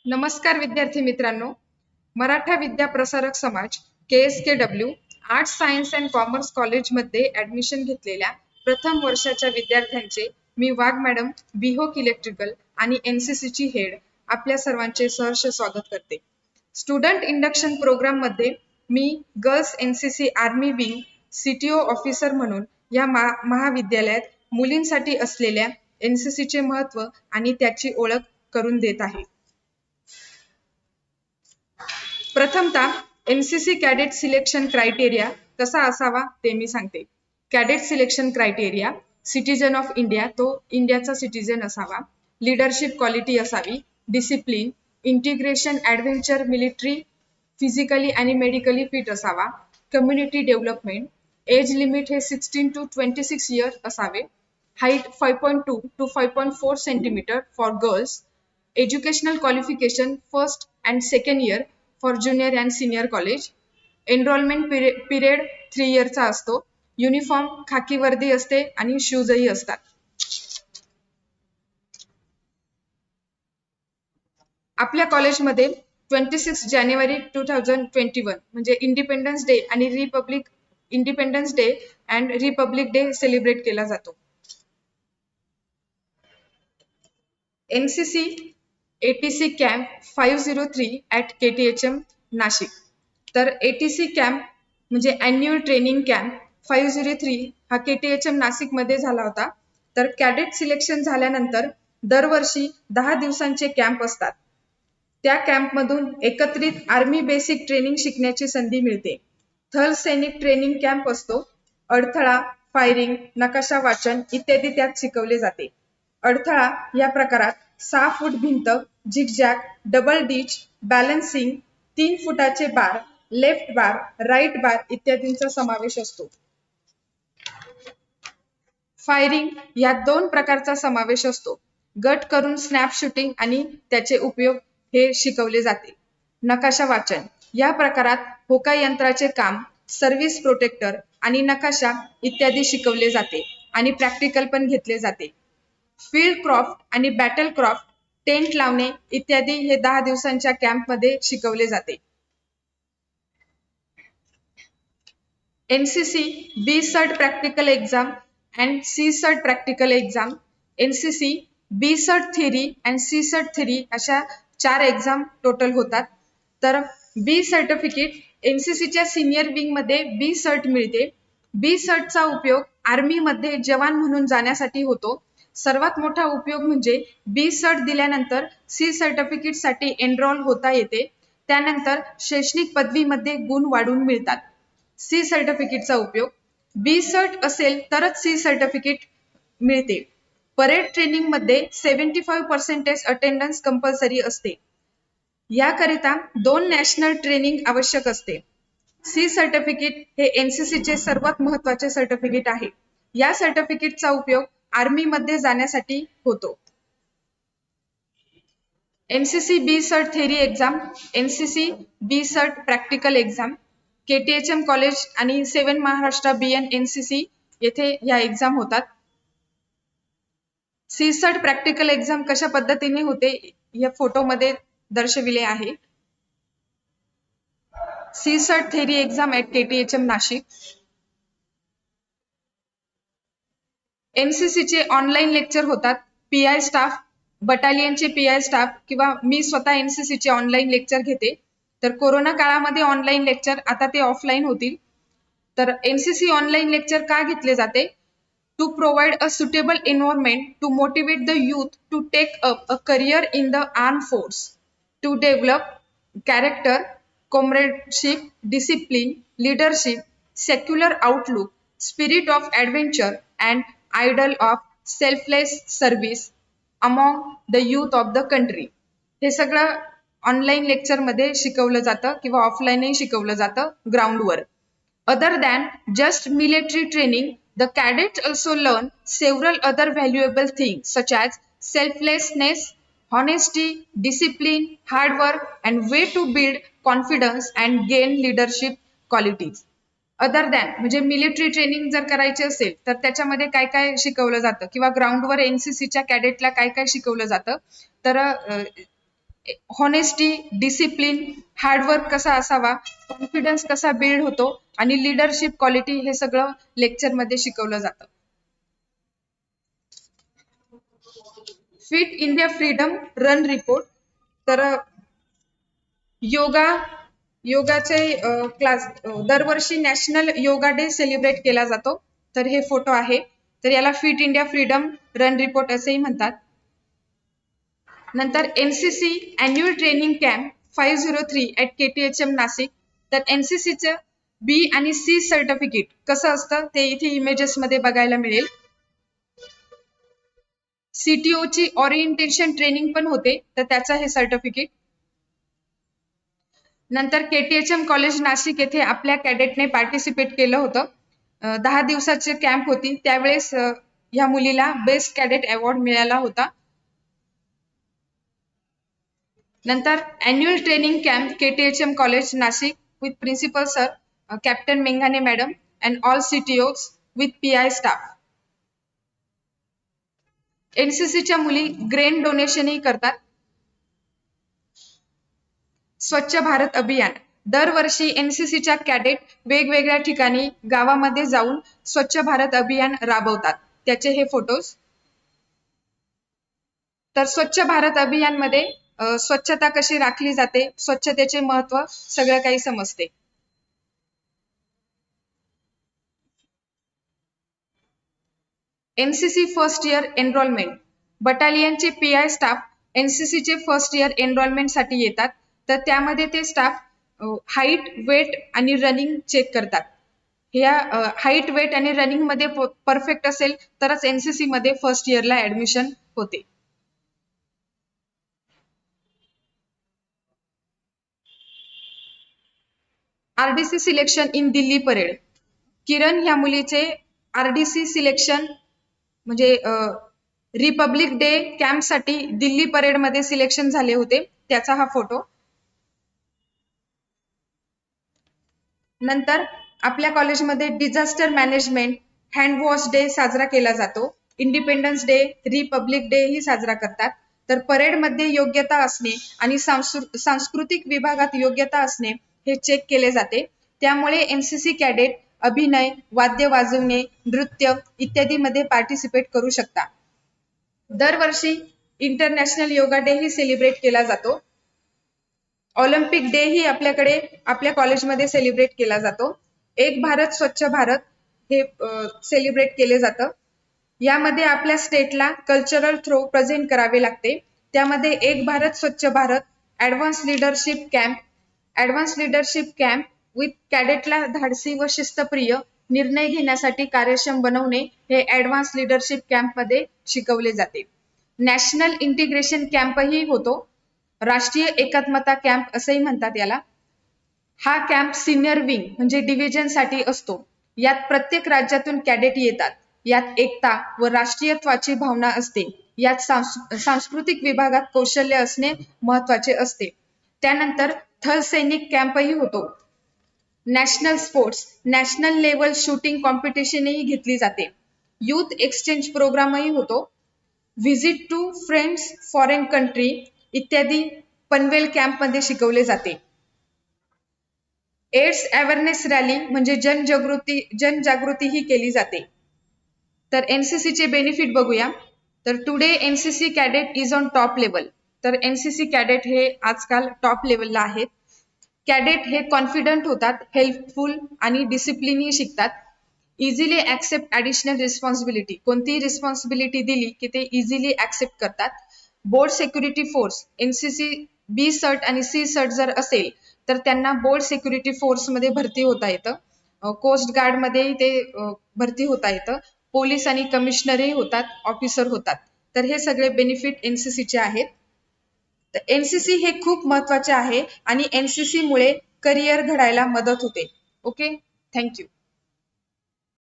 नमस्कार विद्यार्थी मित्रांनो, Maratha Vidya Prasarak Samaj KSKW arts science and commerce कॉलेजमध्ये ऍडमिशन घेतलेल्या प्रथम वर्षाच्या विद्यार्थ्यांचे मी वाघ मॅडम बिहोक इलेक्ट्रिकल आणि NCC ची हेड आपल्या सर्वांचे सहर्ष स्वागत करते. स्टुडंट इंडक्शन प्रोग्राम मध्ये मी girls NCC army wing CTO officer म्हणून या महाविद्यालयात मुलींसाठी असलेल्या NCC चे महत्त्व आणि त्याची ओळख करून देत आहे. प्रथमतः NCC कॅडेट सिलेक्शन क्रायटेरिया कसा असावा ते मी सांगते. Cadet selection criteria, citizen of India, तो इंडियाचा सिटीजन असावा, लीडरशिप क्वालिटी असावी, discipline, integration, adventure, military, physically आणि मेडिकली फिट असावा, कम्युनिटी डेव्हलपमेंट, एज लिमिट हे 16 to 26 इयर्स असावे, height 5.2 to 5.4 centimetre for girls, educational qualification first and second year for junior and senior college, enrolment period 3 इयरचा असतो, uniform खाकी वर्दी असते आणि शूजही असतात. आपल्या कॉलेजमध्ये 26 जानेवारी 2021 म्हणजे इंडिपेंडन्स डे आणि independence day and Republic day celebrate केला जातो. NCC ATC camp 503 at KTHM Nashik. तर ATC कॅम्प म्हणजे ॲन्युअल ट्रेनिंग कॅम्प 503 हा KTHM नाशिकमध्ये झाला होता. तर कॅडेट सिलेक्शन झाल्यानंतर दरवर्षी 10 दिवसांचे कॅम्प असतात. त्या कॅम्पमधून एकत्रित आर्मी बेसिक ट्रेनिंग शिकण्याची संधी मिळते. थल सैनिक ट्रेनिंग कॅम्प असतो. अडथळा, फायरिंग, नकाशा वाचन इत्यादी त्यात शिकवले जाते. अडथळा या प्रकारात 6 फूट भिंत, झिगझॅग, डबल डिच, बॅलन्सिंग, 3 फुटाचे बार, लेफ्ट बार, राईट बार इत्यादींचा समावेश असतो. फायरिंग या 2 प्रकारचा समावेश असतो. गट करून स्नॅप शूटिंग आणि त्याचे उपयोग हे शिकवले जाते. नकाशा वाचन या प्रकारात होका यंत्राचे काम, सर्व्हिस प्रोटेक्टर आणि नकाशा इत्यादी शिकवले जाते आणि प्रॅक्टिकल पण घेतले जाते. फील्ड क्राफ्ट आणि बॅटल क्राफ्ट, टेंट लावणे इत्यादी हे 10 दिवसांच्या कॅम्पमध्ये शिकवले जाते. NCC B सर्ट प्रॅक्टिकल एक्झाम अँड C सर्ट प्रॅक्टिकल एक्झाम, NCC B सर्ट थेरी अँड C सर्ट थेरी अशा 4 एक्झाम टोटल होतात. तर B सर्टिफिकेट NCCच्या सिनियर विंग मध्ये B सर्ट मिळते. B सर्टचा उपयोग आर्मीमध्ये जवान म्हणून जाण्यासाठी होतो. सर्वात मोठा उपयोग म्हणजे B सर्ट दिल्यानंतर C सर्टिफिकेटसाठी एनरोल होता येते. त्यानंतर शैक्षणिक पदवीमध्ये गुण वाढून मिळतात. C सर्टिफिकेटचा उपयोग B सर्ट असेल तरच C सर्टिफिकेट मिळते. परेड ट्रेनिंग मध्ये 75% अटेंडन्स कंपल्सरी असते. याकरिता 2 नॅशनल ट्रेनिंग आवश्यक असते. C सर्टिफिकेट हे NCC चे सर्वात महत्त्वाचे सर्टिफिकेट आहे. या सर्टिफिकेटचा उपयोग आर्मी मध्ये जाण्यासाठी होतो. NCC B सर्ट थेरी एक्झाम, NCC B सर्ट प्रॅक्टिकल एक्झाम, KTHM कॉलेज आणि 7 महाराष्ट्र BN NCC येथे या एक्झाम होतात. C सर्ट प्रॅक्टिकल एक्झाम कशा पद्धतीने होते या फोटोमध्ये दर्शविले आहे. C सर्ट theory exam at KTHM Nashik. NCC चे ऑनलाईन लेक्चर होतात. PI स्टाफ, बटालियनचे PI स्टाफ किंवा मी स्वतः NCC चे ऑनलाईन लेक्चर घेते. तर कोरोना काळामध्ये ऑनलाईन लेक्चर, आता ते ऑफलाईन होतील. तर NCC ऑनलाईन लेक्चर का घेतले जाते? To provide a suitable environment to motivate the youth to take up a career in the arm force, to develop character, comradeship, discipline, leadership, secular outlook, spirit of adventure and ideal of selfless service among the youth of the country. हे सगळं online lecture मध्ये शिकवलं जातं किंवा ऑफलाईनही शिकवलं जातं ग्राउंडवर. Other than just military training, the cadets also learn several other valuable things such as selflessness, honesty, discipline, hard work, and way to build confidence and gain leadership qualities. Other than म्हणजे military training जर करायची असेल तर त्याच्यामध्ये काय काय शिकवलं जातं किंवा ग्राउंडवर NCCच्या कॅडेटला काय काय शिकवलं जातं. तर हॉनेस्टी, डिसिप्लिन, हार्डवर्क कसा असावा, कॉन्फिडन्स कसा बिल्ड होतो आणि लिडरशिप क्वालिटी हे सगळं लेक्चरमध्ये शिकवलं जातं. Fit India freedom run report. तर योगाचे क्लास दरवर्षी नॅशनल योगा डे सेलिब्रेट केला जातो. तर हे फोटो आहे. तर याला fit India freedom run report असेही म्हणतात. नंतर NCC annual training camp 503 at KTHM Nashik. तर एनसीसीचं बी आणि सी सर्टिफिकेट कसं असतं ते इथे इमेजेस मध्ये बघायला मिळेल. CTO ची ओरिएंटेशन ट्रेनिंग पण होते, तर त्याचं हे सर्टिफिकेट. नंतर KTHM कॉलेज नाशिक येथे आपल्या कॅडेटने पार्टिसिपेट केलं होतं. 10 दिवसाची कॅम्प होती, त्यावेळेस ह्या मुलीला बेस्ट कॅडेट अवॉर्ड मिळाला होता. नंतर annual training camp KTHM college Nashik with principal sir, captain मेंघाने madam and all CTOs with PI staff. एनसीसीच्या मुली ग्रेन डोनेशनही करतात. स्वच्छ भारत अभियान. दरवर्षी एनसीसीच्या कॅडेट वेगवेगळ्या ठिकाणी गावामध्ये जाऊन स्वच्छ भारत अभियान राबवतात. त्याचे हे फोटोज. तर स्वच्छ भारत अभियान मध्ये स्वच्छता कशी राखली जाते, स्वच्छतेचे महत्व सगळं काही समजते. NCC first year enrolment. बटालियनचे PI स्टाफ एनसीसीचे फर्स्ट इयर एनरोलमेंट साठी येतात. तर त्यामध्ये ते स्टाफ हाईट, वेट आणि रनिंग चेक करतात. या हाईट, वेट आणि रनिंग मध्ये परफेक्ट असेल तरच एनसीसी मध्ये फर्स्ट इयरला ऍडमिशन होते. RDC selection in Delhi parade. Kiran ह्या मुलीचे RDC सिलेक्शन म्हणजे रिपब्लिक डे कॅम्प साठी दिल्ली परेड मध्ये सिलेक्शन झाले होते, त्याचा हा फोटो. नंतर आपल्या कॉलेजमध्ये disaster management hand wash day साजरा केला जातो. इंडिपेंडन्स डे, रिपब्लिक डे ही साजरा करतात. तर परेडमध्ये योग्यता असणे आणि सांस्कृतिक विभागात योग्यता असणे हे चेक केले जाते. त्यामुळे एनसीसी कॅडेट अभिनय, वाद्य वाजवणे, नृत्य इत्यादी मध्ये पार्टिसिपेट करू शकतात. दरवर्षी इंटरनॅशनल योगा डे ही सेलिब्रेट केला जातो. ऑलिम्पिक डे ही आपल्याकडे आपल्या कॉलेजमध्ये सेलिब्रेट केला जातो. एक भारत स्वच्छ भारत हे सेलिब्रेट केले जातं. यामध्ये आपल्या स्टेटला कल्चरल थ्रो प्रेझेंट करावे लागते. त्यामध्ये एक Bharat Swachh Bharat advance leadership camp with कॅडेटला धाडसी व शिस्तप्रिय निर्णय घेण्यासाठी कार्यक्षम बनवणे हे ऍडव्हान्स लिडरशिप कॅम्प मध्ये शिकवले जाते. नॅशनल इंटिग्रेशन कॅम्पही होतो. राष्ट्रीय एकात्मता कॅम्प असंही म्हणतात याला. हा कॅम्प सिनियर विंग म्हणजे डिव्हिजन साठी असतो. यात प्रत्येक राज्यातून कॅडेट येतात. यात एकता व राष्ट्रीयत्वाची भावना असते. यात सांस्कृतिक विभागात कौशल्य असणे महत्वाचे असते. त्यानंतर थल सैनिक कॅम्पही होतो. National sports, national level shooting कॉम्पिटिशनही घेतली जाते. युथ एक्सचेंज प्रोग्रामही होतो. Visit to friends foreign country इत्यादी पनवेल कॅम्प मध्ये शिकवले जाते. एड्स अवेअरनेस रॅली म्हणजे जनजागृती ही केली जाते. तर एनसीसीचे बेनिफिट बघूया. तर today NCC cadet is on top level. तर एनसीसी कॅडेट हे आजकाल टॉप लेवलला आहेत. कॅडेट हे कॉन्फिडंट होतात, हेल्पफुल आणि डिसिप्लिनही शिकतात. Easily accept additional responsibility. कोणतीही रिस्पॉन्सिबिलिटी दिली की ते इझिली ऍक्सेप्ट करतात. बोर्ड सिक्युरिटी फोर्स एनसीसी बी सर्ट आणि सी सर्ट जर असेल तर त्यांना बोर्ड सिक्युरिटी फोर्स मध्ये भरती होता येतं. कोस्ट गार्ड मध्ये ते भरती होता येतं. पोलीस आणि कमिशनरही होतात, ऑफिसर होतात. तर हे सगळे बेनिफिट एनसीसीचे आहेत. तर एनसीसी हे खूप महत्वाचे आहे आणि एनसीसी मुळे करिअर घडायला मदत होते. Okay, thank you.